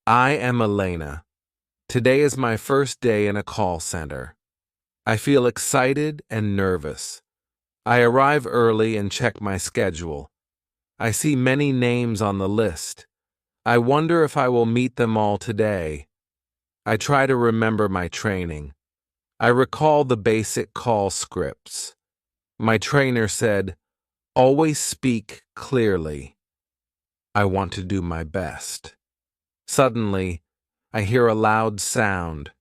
I am Elena. Today is my first day in a call center. I feel excited and nervous. I arrive early and check my schedule. I see many names on the list. I wonder if I will meet them all today. I try to remember my training. I recall the basic call scripts. My trainer said, "Always speak clearly." I want to do my best. Suddenly, I hear a loud sound.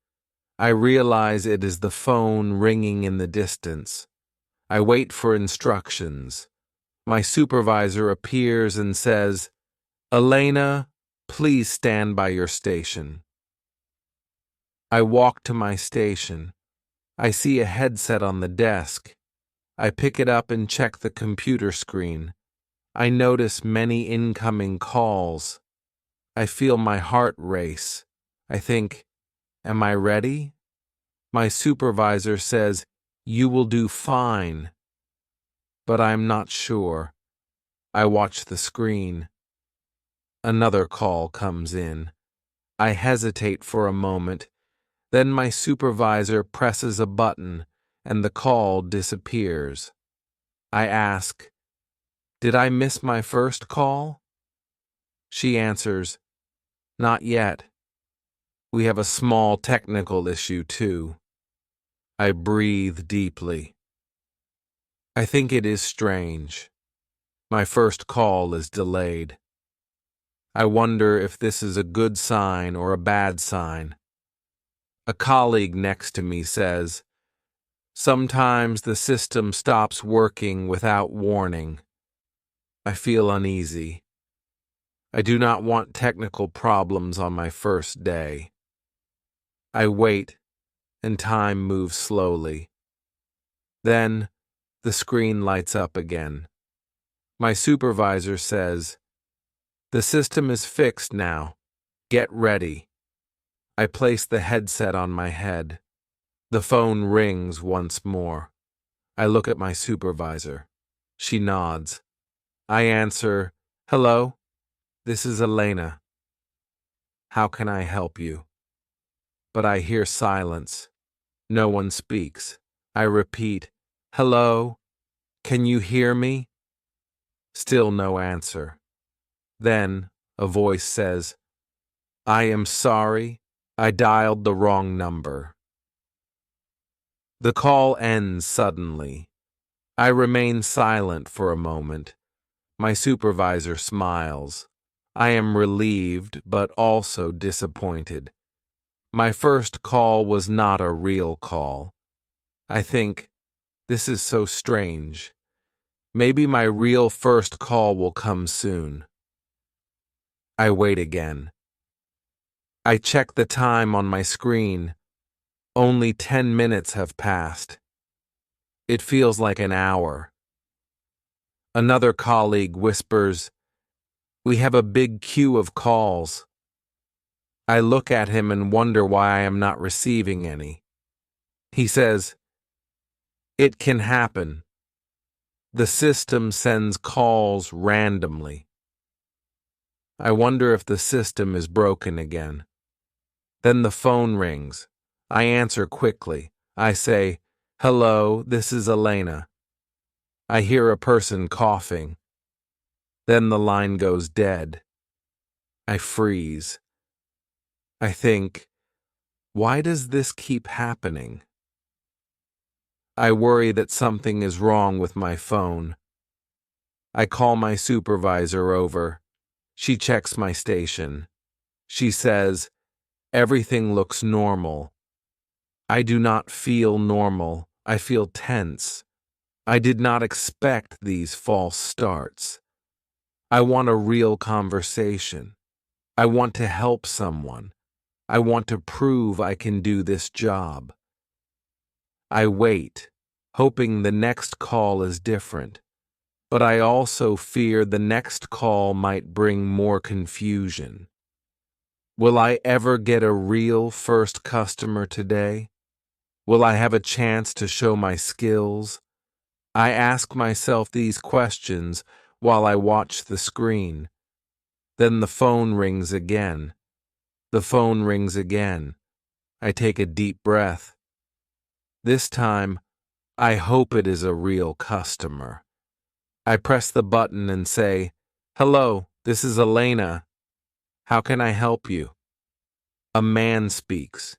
I realize it is the phone ringing in the distance. I wait for instructions. My supervisor appears and says, "Elena, please stand by your station." I walk to my station. I see a headset on the desk. I pick it up and check the computer screen. I notice many incoming calls. I feel my heart race. I think, am I ready? My supervisor says, "You will do fine." But I'm not sure. I watch the screen. Another call comes in. I hesitate for a moment. Then my supervisor presses a button and the call disappears. I ask, "Did I miss my first call?" She answers, "Not yet. We have a small technical issue too." I breathe deeply. I think it is strange. My first call is delayed. I wonder if this is a good sign or a bad sign. A colleague next to me says, "Sometimes the system stops working without warning." I feel uneasy. I do not want technical problems on my first day. I wait, and time moves slowly. Then, the screen lights up again. My supervisor says, "The system is fixed now. Get ready." I place the headset on my head. The phone rings once more. I look at my supervisor. She nods. I answer, "Hello, this is Elena. How can I help you?" But I hear silence. No one speaks. I repeat, "Hello, can you hear me?" Still no answer. Then a voice says, "I am sorry, I dialed the wrong number." The call ends suddenly. I remain silent for a moment. My supervisor smiles. I am relieved, but also disappointed. My first call was not a real call. I think, this is so strange. Maybe my real first call will come soon. I wait again. I check the time on my screen. Only 10 minutes have passed. It feels like an hour. Another colleague whispers, "We have a big queue of calls." I look at him and wonder why I am not receiving any. He says, "It can happen. The system sends calls randomly." I wonder if the system is broken again. Then the phone rings. I answer quickly. I say, "Hello, this is Elena." I hear a person coughing. Then the line goes dead. I freeze. I think, why does this keep happening? I worry that something is wrong with my phone. I call my supervisor over. She checks my station. She says, "Everything looks normal." I do not feel normal. I feel tense. I did not expect these false starts. I want a real conversation. I want to help someone. I want to prove I can do this job. I wait, hoping the next call is different. But I also fear the next call might bring more confusion. Will I ever get a real first customer today? Will I have a chance to show my skills? I ask myself these questions while I watch the screen. Then the phone rings again. The phone rings again. I take a deep breath. This time, I hope it is a real customer. I press the button and say, "Hello, this is Elena. How can I help you?" A man speaks.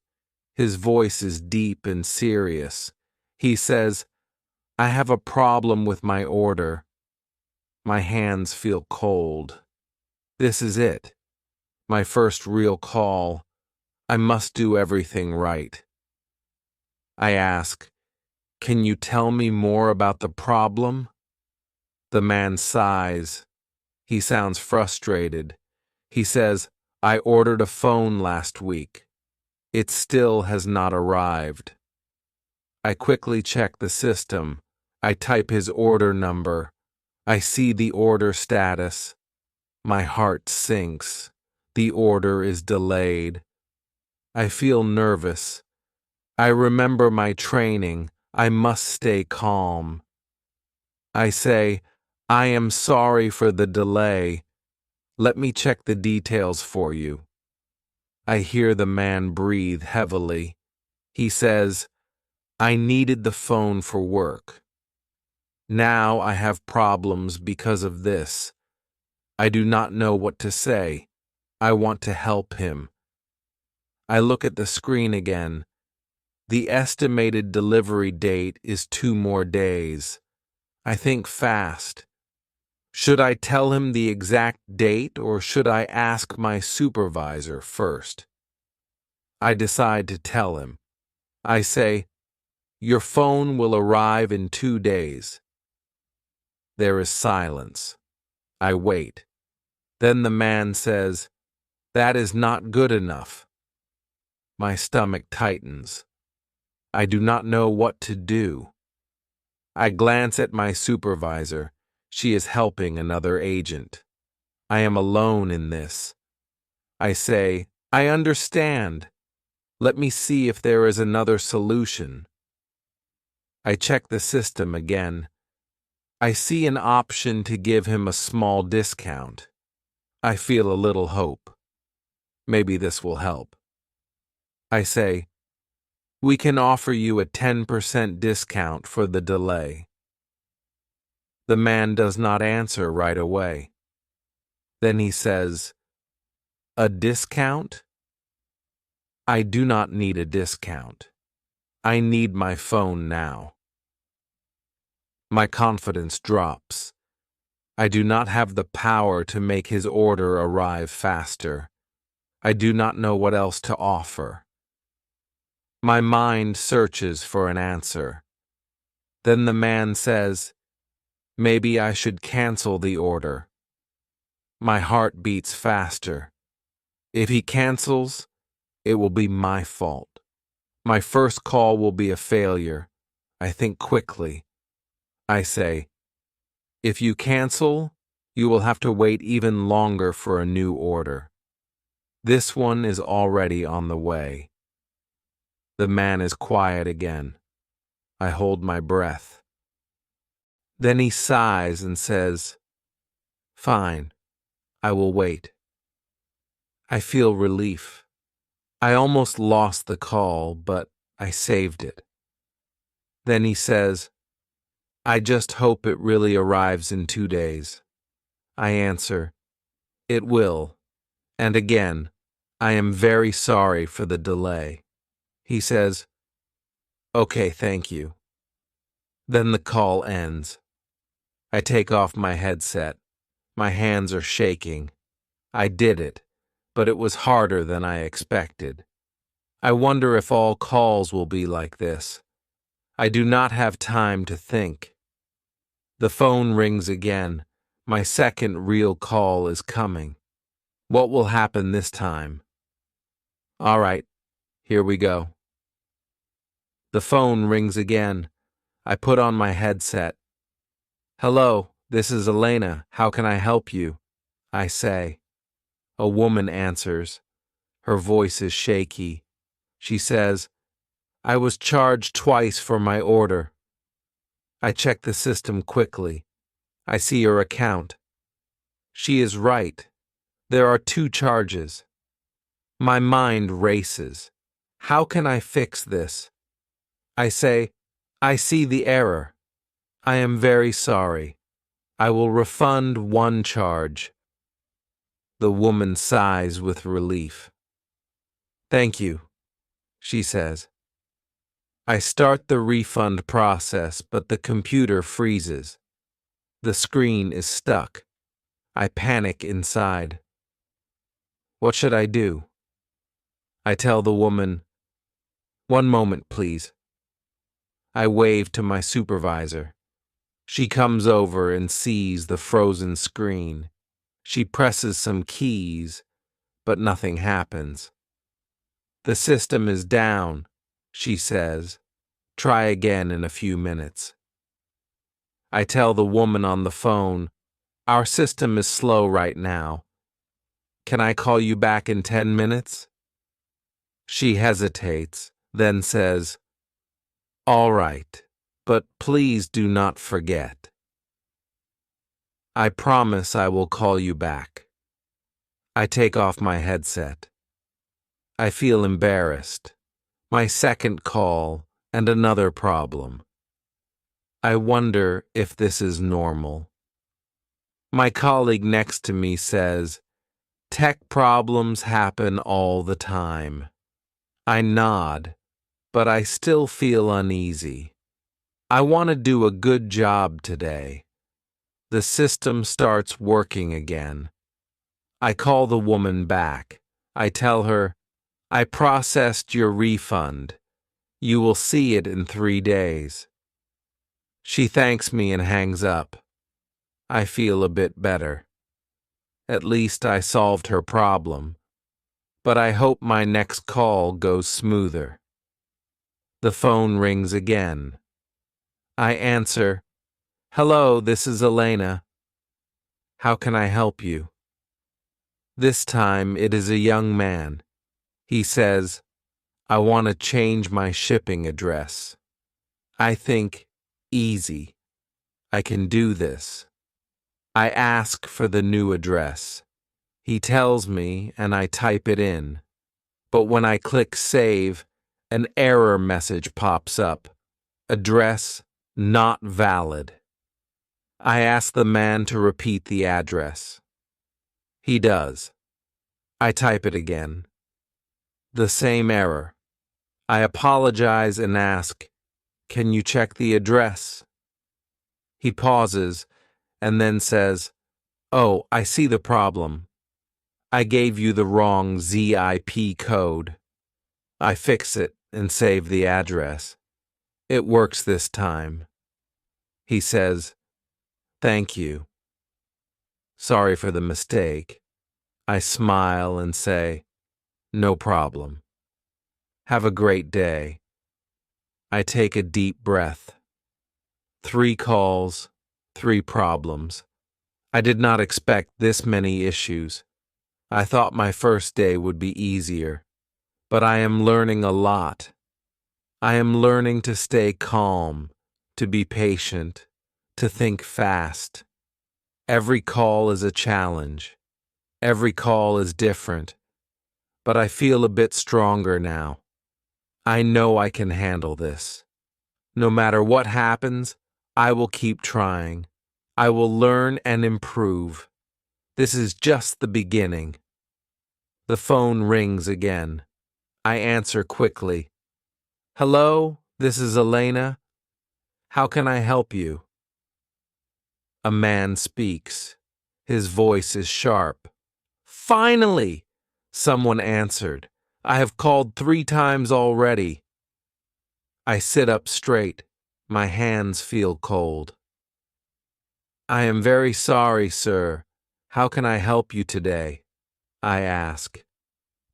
His voice is deep and serious. He says, "I have a problem with my order." My hands feel cold. This is it. My first real call. I must do everything right. I ask, "Can you tell me more about the problem?" The man sighs. He sounds frustrated. He says, "I ordered a phone last week. It still has not arrived." I quickly check the system. I type his order number. I see the order status. My heart sinks. The order is delayed. I feel nervous. I remember my training. I must stay calm. I say, "I am sorry for the delay. Let me check the details for you." I hear the man breathe heavily. He says, "I needed the phone for work. Now I have problems because of this. I do not know what to say. I want to help him." I look at the screen again. The estimated delivery date is 2 more days. I think fast. Should I tell him the exact date or should I ask my supervisor first? I decide to tell him. I say, "Your phone will arrive in 2 days." There is silence. I wait. Then the man says, "That is not good enough." My stomach tightens. I do not know what to do. I glance at my supervisor. She is helping another agent. I am alone in this. I say, "I understand. Let me see if there is another solution." I check the system again. I see an option to give him a small discount. I feel a little hope. Maybe this will help. I say, "We can offer you a 10% discount for the delay." The man does not answer right away. Then he says, "A discount? I do not need a discount. I need my phone now." My confidence drops. I do not have the power to make his order arrive faster. I do not know what else to offer. My mind searches for an answer. Then the man says, "Maybe I should cancel the order." My heart beats faster. If he cancels, it will be my fault. My first call will be a failure. I think quickly. I say, "If you cancel, you will have to wait even longer for a new order. This one is already on the way." The man is quiet again. I hold my breath. Then he sighs and says, "Fine, I will wait." I feel relief. I almost lost the call, but I saved it. Then he says, "I just hope it really arrives in 2 days." I answer, "It will." And again, "I am very sorry for the delay." He says, "Okay, thank you." Then the call ends. I take off my headset. My hands are shaking. I did it, but it was harder than I expected. I wonder if all calls will be like this. I do not have time to think. The phone rings again. My second real call is coming. What will happen this time? All right, here we go. The phone rings again. I put on my headset. "Hello, this is Elena. How can I help you?" I say. A woman answers. Her voice is shaky. She says, "I was charged twice for my order." I check the system quickly. I see her account. She is right. There are 2 charges. My mind races. How can I fix this? I say, I see the error. I am very sorry. I will refund one charge. The woman sighs with relief. Thank you, she says. I start the refund process, but the computer freezes. The screen is stuck. I panic inside. What should I do? I tell the woman, "One moment, please." I wave to my supervisor. She comes over and sees the frozen screen. She presses some keys, but nothing happens. The system is down, she says. Try again in a few minutes. I tell the woman on the phone, our system is slow right now. Can I call you back in 10 minutes? She hesitates, then says, all right, but please do not forget. I promise I will call you back. I take off my headset. I feel embarrassed. My second call and another problem. I wonder if this is normal. My colleague next to me says, tech problems happen all the time. I nod, but I still feel uneasy. I want to do a good job today. The system starts working again. I call the woman back. I tell her, I processed your refund. You will see it in 3 days. She thanks me and hangs up. I feel a bit better. At least I solved her problem. But I hope my next call goes smoother. The phone rings again. I answer, hello, this is Elena. How can I help you? This time it is a young man. He says, I want to change my shipping address. I think, easy. I can do this. I ask for the new address. He tells me and I type it in. But when I click save, an error message pops up. Address not valid. I ask the man to repeat the address. He does. I type it again. The same error. I apologize and ask, can you check the address? He pauses and then says, oh, I see the problem. I gave you the wrong ZIP code. I fix it and save the address. It works this time. He says, thank you. Sorry for the mistake. I smile and say, no problem. Have a great day. I take a deep breath. 3 calls, 3 problems. I did not expect this many issues. I thought my first day would be easier, but I am learning a lot. I am learning to stay calm, to be patient, to think fast. Every call is a challenge. Every call is different, but I feel a bit stronger now. I know I can handle this. No matter what happens, I will keep trying. I will learn and improve. This is just the beginning. The phone rings again. I answer quickly. Hello, this is Elena. How can I help you? A man speaks. His voice is sharp. Finally! Someone answered. I have called 3 times already. I sit up straight. My hands feel cold. I am very sorry, sir. How can I help you today? I ask.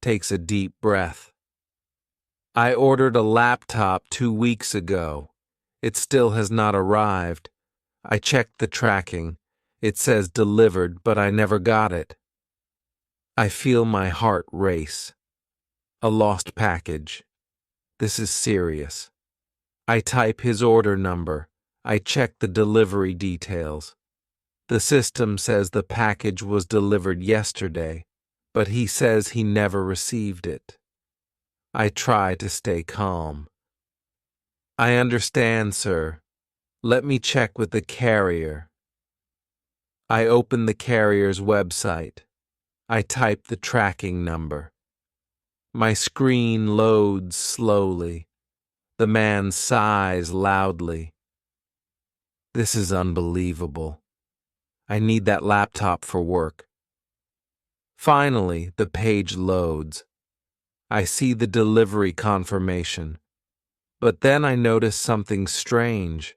Takes a deep breath. I ordered a laptop 2 weeks ago. It still has not arrived. I checked the tracking. It says delivered, but I never got it. I feel my heart race. A lost package. This is serious. I type his order number. I check the delivery details. The system says the package was delivered yesterday, but he says he never received it. I try to stay calm. I understand, sir. Let me check with the carrier. I open the carrier's website. I type the tracking number. My screen loads slowly. The man sighs loudly. This is unbelievable. I need that laptop for work. Finally, the page loads. I see the delivery confirmation. But then I notice something strange.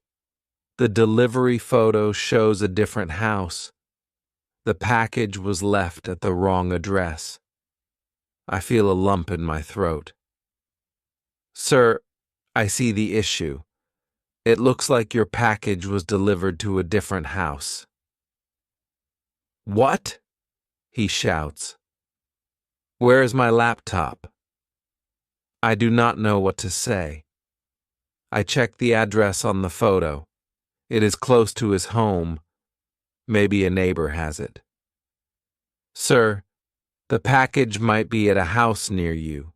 The delivery photo shows a different house. The package was left at the wrong address. I feel a lump in my throat. Sir, I see the issue. It looks like your package was delivered to a different house. What? He shouts. Where is my laptop? I do not know what to say. I check the address on the photo. It is close to his home. Maybe a neighbor has it. Sir, the package might be at a house near you.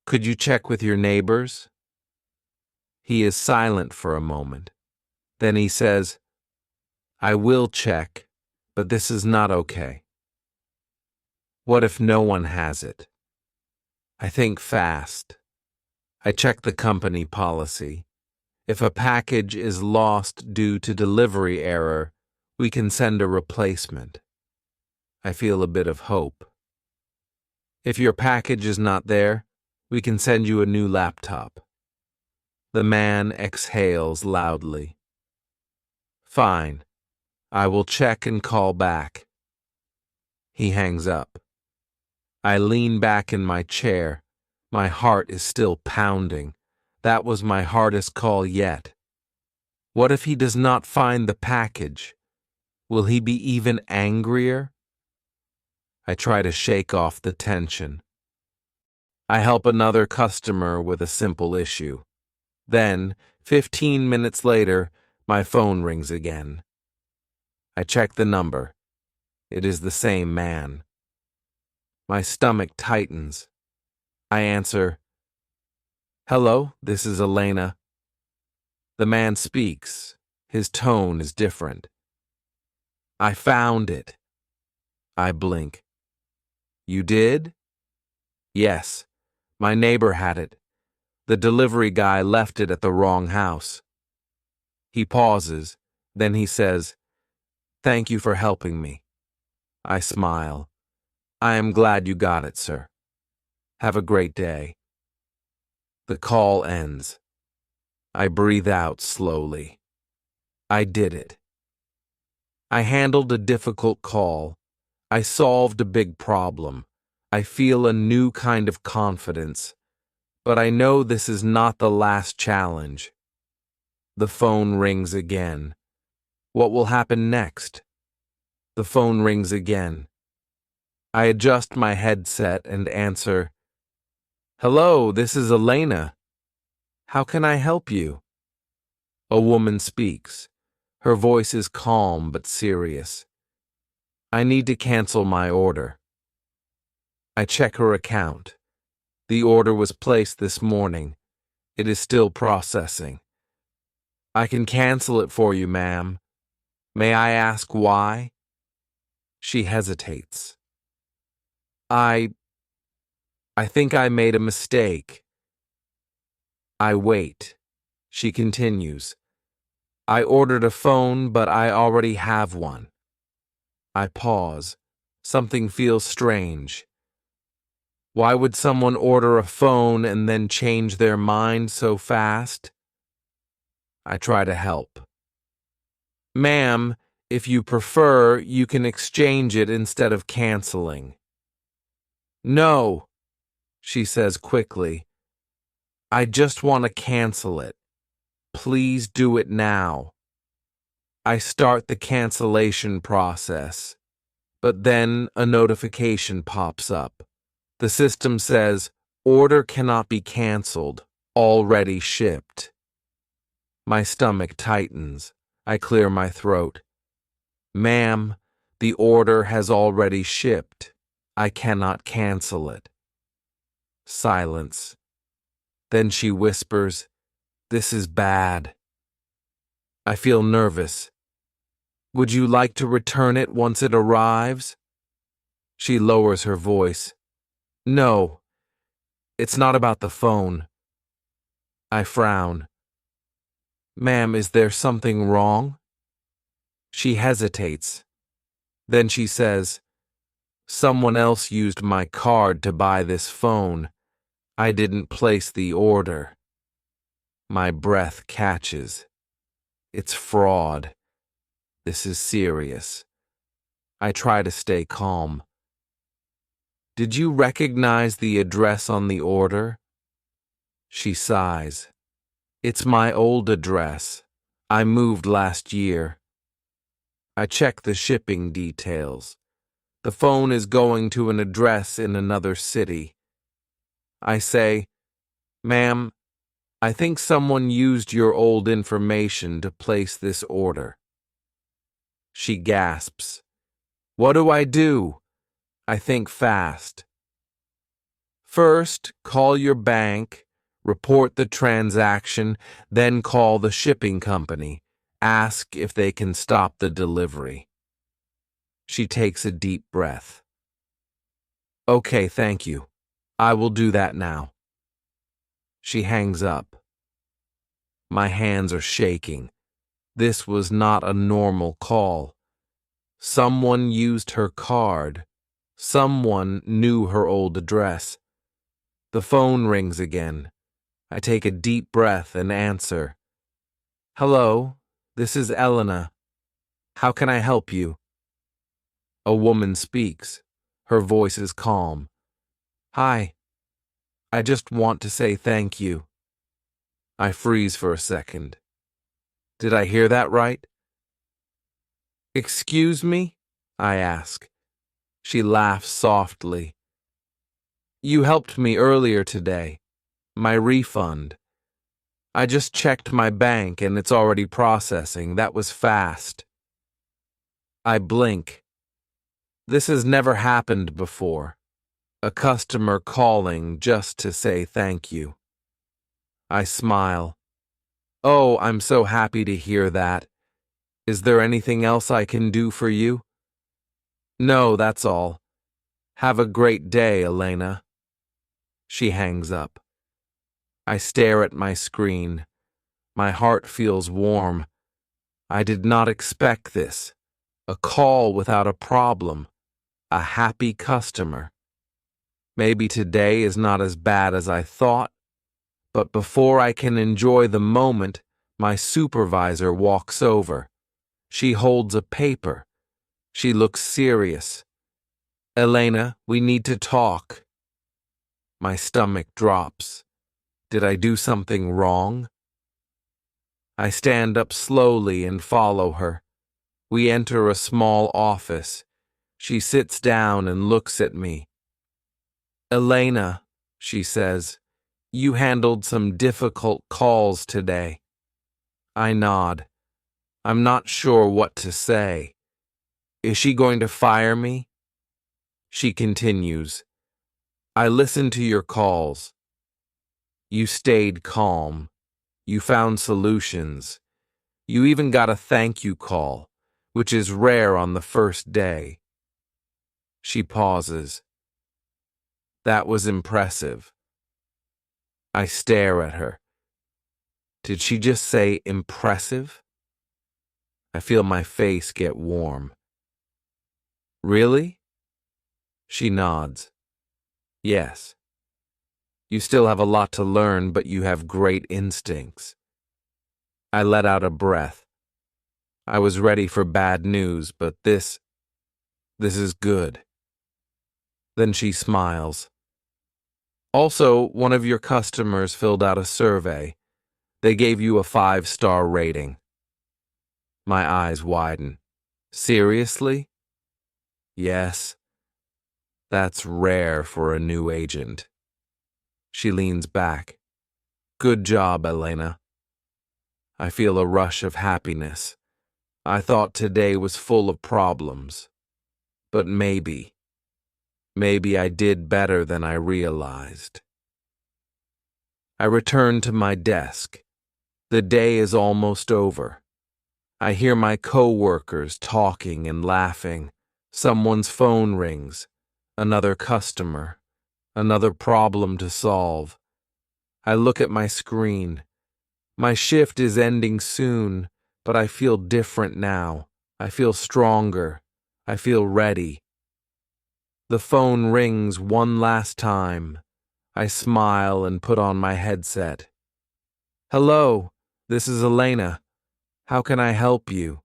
Could you check with your neighbors? He is silent for a moment. Then he says, I will check, but this is not okay. What if no one has it? I think fast. I check the company policy. If a package is lost due to delivery error, we can send a replacement. I feel a bit of hope. If your package is not there, we can send you a new laptop. The man exhales loudly. Fine. I will check and call back. He hangs up. I lean back in my chair. My heart is still pounding. That was my hardest call yet. What if he does not find the package? Will he be even angrier? I try to shake off the tension. I help another customer with a simple issue. Then, 15 minutes later, my phone rings again. I check the number. It is the same man. My stomach tightens. I answer, Hello, this is Elena. The man speaks. His tone is different. I found it. I blink. You did? Yes. My neighbor had it. The delivery guy left it at the wrong house. He pauses. Then he says, Thank you for helping me. I smile. I am glad you got it, sir. Have a great day. The call ends. I breathe out slowly. I did it. I handled a difficult call. I solved a big problem. I feel a new kind of confidence. But I know this is not the last challenge. The phone rings again. What will happen next? The phone rings again. I adjust my headset and answer, Hello, this is Elena. How can I help you? A woman speaks. Her voice is calm but serious. I need to cancel my order. I check her account. The order was placed this morning. It is still processing. I can cancel it for you, ma'am. May I ask why? She hesitates. I think I made a mistake. I wait. She continues. I ordered a phone, but I already have one. I pause. Something feels strange. Why would someone order a phone and then change their mind so fast? I try to help. Ma'am, if you prefer, you can exchange it instead of canceling. No, she says quickly. I just want to cancel it. Please do it now. I start the cancellation process, but then a notification pops up. The system says, order cannot be canceled, already shipped. My stomach tightens. I clear my throat. Ma'am, the order has already shipped. I cannot cancel it. Silence. Then she whispers, "This is bad." I feel nervous. "Would you like to return it once it arrives?" She lowers her voice. "No, it's not about the phone." I frown. "Ma'am, is there something wrong?" She hesitates. Then she says, "Someone else used my card to buy this phone. I didn't place the order." My breath catches. It's fraud. This is serious. I try to stay calm. "Did you recognize the address on the order?" She sighs. "It's my old address. I moved last year." I check the shipping details. The phone is going to an address in another city. I say, "Ma'am, I think someone used your old information to place this order." She gasps. "What do I do?" I think fast. "First, call your bank, report the transaction, then call the shipping company. Ask if they can stop the delivery." She takes a deep breath. "Okay, thank you. I will do that now." She hangs up. My hands are shaking. This was not a normal call. Someone used her card. Someone knew her old address. The phone rings again. I take a deep breath and answer. "Hello, this is Elena. How can I help you?" A woman speaks. Her voice is calm. "Hi. I just want to say thank you." I freeze for a second. Did I hear that right? "Excuse me?" I ask. She laughs softly. "You helped me earlier today. My refund. I just checked my bank and it's already processing. That was fast." I blink. This has never happened before. A customer calling just to say thank you. I smile. "Oh, I'm so happy to hear that. Is there anything else I can do for you?" "No, that's all. Have a great day, Elena." She hangs up. I stare at my screen. My heart feels warm. I did not expect this. A call without a problem. A happy customer. Maybe today is not as bad as I thought, but before I can enjoy the moment, my supervisor walks over. She holds a paper. She looks serious. "Elena, we need to talk." My stomach drops. Did I do something wrong? I stand up slowly and follow her. We enter a small office. She sits down and looks at me. "Elena," she says, "you handled some difficult calls today." I nod. I'm not sure what to say. Is she going to fire me? She continues, "I listened to your calls. You stayed calm. You found solutions. You even got a thank you call, which is rare on the first day." She pauses. That was impressive. I stare at her. Did she just say impressive? I feel my face get warm. Really? She nods. Yes. You still have a lot to learn, but you have great instincts. I let out a breath. I was ready for bad news, but this is good. Then she smiles. Also, one of your customers filled out a survey. They gave you a 5-star rating. My eyes widen. Seriously? Yes. That's rare for a new agent. She leans back. Good job, Elena. I feel a rush of happiness. I thought today was full of problems. But maybe. Maybe I did better than I realized. I return to my desk. The day is almost over. I hear my coworkers talking and laughing. Someone's phone rings. Another customer. Another problem to solve. I look at my screen. My shift is ending soon, but I feel different now. I feel stronger. I feel ready. The phone rings one last time. I smile and put on my headset. Hello, this is Elena. How can I help you?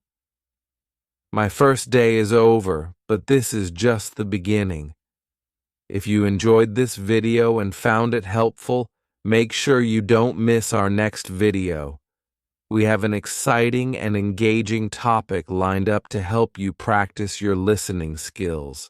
My first day is over, but this is just the beginning. If you enjoyed this video and found it helpful, make sure you don't miss our next video. We have an exciting and engaging topic lined up to help you practice your listening skills.